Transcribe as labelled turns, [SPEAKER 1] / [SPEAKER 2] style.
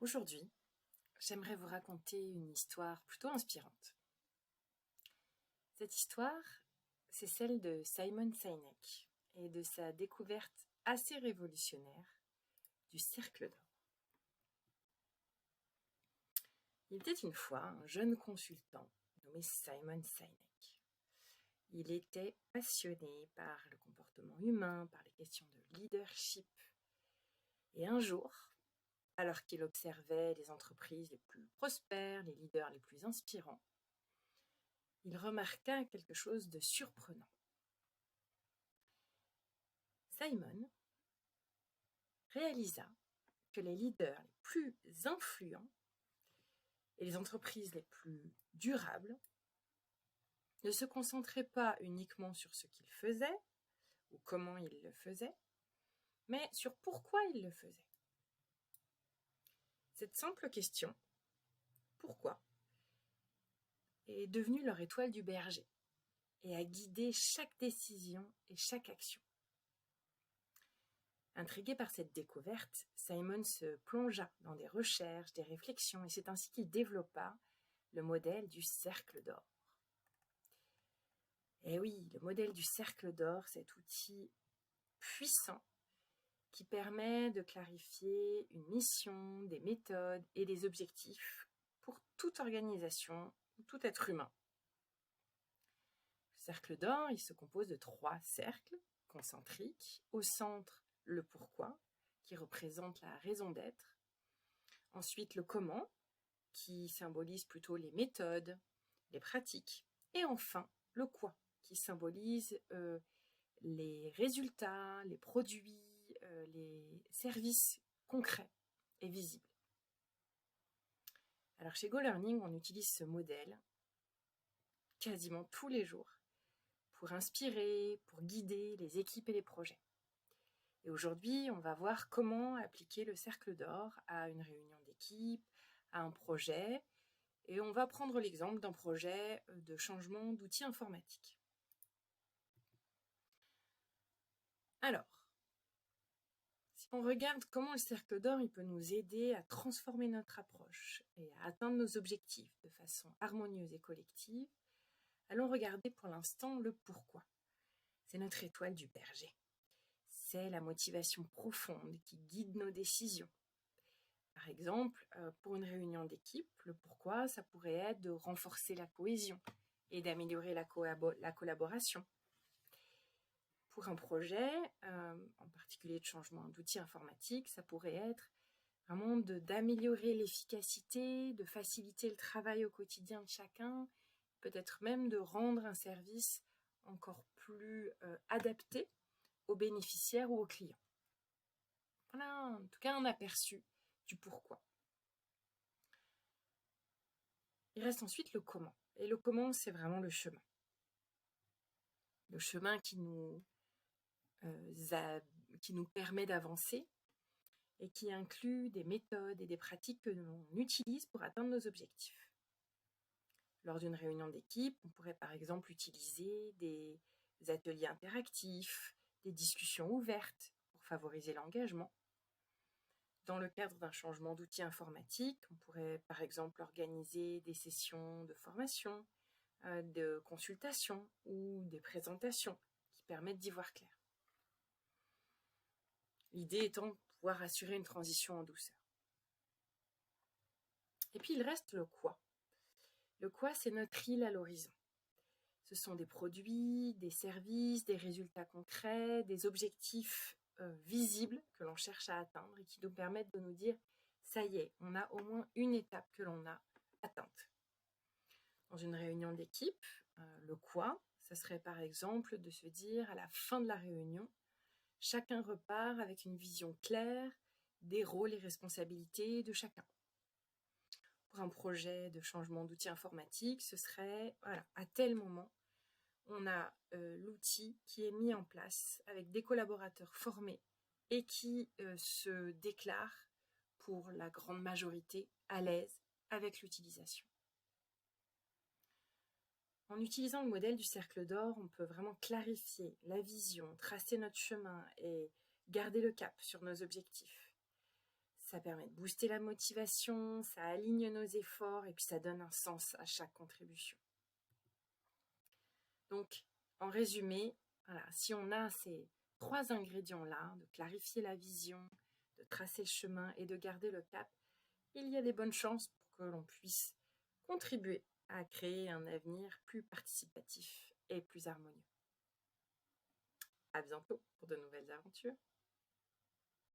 [SPEAKER 1] Aujourd'hui, j'aimerais vous raconter une histoire plutôt inspirante. Cette histoire, c'est celle de Simon Sinek et de sa découverte assez révolutionnaire du cercle d'or. Il était une fois un jeune consultant nommé Simon Sinek. Il était passionné par le comportement humain, par les questions de leadership. Et un jour, alors qu'il observait les entreprises les plus prospères, les leaders les plus inspirants, il remarqua quelque chose de surprenant. Simon réalisa que les leaders les plus influents et les entreprises les plus durables ne se concentraient pas uniquement sur ce qu'ils faisaient ou comment ils le faisaient, mais sur pourquoi ils le faisaient. Cette simple question, pourquoi, est devenue leur étoile du berger et a guidé chaque décision et chaque action. Intrigué par cette découverte, Simon se plongea dans des recherches, des réflexions, et c'est ainsi qu'il développa le modèle du cercle d'or. Et oui, le modèle du cercle d'or, cet outil puissant qui permet de clarifier une mission, des méthodes et des objectifs pour toute organisation ou tout être humain. Le cercle d'or, il se compose de 3 cercles concentriques. Au centre, le pourquoi, qui représente la raison d'être. Ensuite, le comment, qui symbolise plutôt les méthodes, les pratiques. Et enfin, le quoi, qui symbolise les résultats, les produits, les services concrets et visibles. Alors chez GoLearning, on utilise ce modèle quasiment tous les jours pour inspirer, pour guider les équipes et les projets. Et aujourd'hui, on va voir comment appliquer le cercle d'or à une réunion d'équipe, à un projet, et on va prendre l'exemple d'un projet de changement d'outils informatiques. Alors, si on regarde comment le cercle d'or il peut nous aider à transformer notre approche et à atteindre nos objectifs de façon harmonieuse et collective, allons regarder pour l'instant le pourquoi. C'est notre étoile du berger. C'est la motivation profonde qui guide nos décisions. Par exemple, pour une réunion d'équipe, le pourquoi, ça pourrait être de renforcer la cohésion et d'améliorer la collaboration. Pour un projet, en particulier de changement d'outils informatiques, ça pourrait être vraiment d'améliorer l'efficacité, de faciliter le travail au quotidien de chacun, peut-être même de rendre un service encore plus adapté aux bénéficiaires ou aux clients. Voilà, en tout cas, un aperçu du pourquoi. Il reste ensuite le comment. Et le comment, c'est vraiment le chemin. Le chemin qui nous permet d'avancer et qui inclut des méthodes et des pratiques que l'on utilise pour atteindre nos objectifs. Lors d'une réunion d'équipe, on pourrait par exemple utiliser des ateliers interactifs, des discussions ouvertes pour favoriser l'engagement. Dans le cadre d'un changement d'outil informatique, on pourrait par exemple organiser des sessions de formation, de consultation ou des présentations qui permettent d'y voir clair. L'idée étant de pouvoir assurer une transition en douceur. Et puis il reste le quoi. Le quoi, c'est notre île à l'horizon. Ce sont des produits, des services, des résultats concrets, des objectifs visibles que l'on cherche à atteindre et qui nous permettent de nous dire « ça y est, on a au moins une étape que l'on a atteinte ». Dans une réunion d'équipe, le quoi, ça serait par exemple de se dire à la fin de la réunion, chacun repart avec une vision claire des rôles et responsabilités de chacun. Pour un projet de changement d'outil informatique, ce serait, voilà, à tel moment, on a l'outil qui est mis en place avec des collaborateurs formés et qui se déclarent, pour la grande majorité, à l'aise avec l'utilisation. En utilisant le modèle du cercle d'or, on peut vraiment clarifier la vision, tracer notre chemin et garder le cap sur nos objectifs. Ça permet de booster la motivation, ça aligne nos efforts et puis ça donne un sens à chaque contribution. Donc, en résumé, voilà, si on a ces 3 ingrédients-là, de clarifier la vision, de tracer le chemin et de garder le cap, il y a des bonnes chances pour que l'on puisse contribuer à créer un avenir plus participatif et plus harmonieux. À bientôt pour de nouvelles aventures.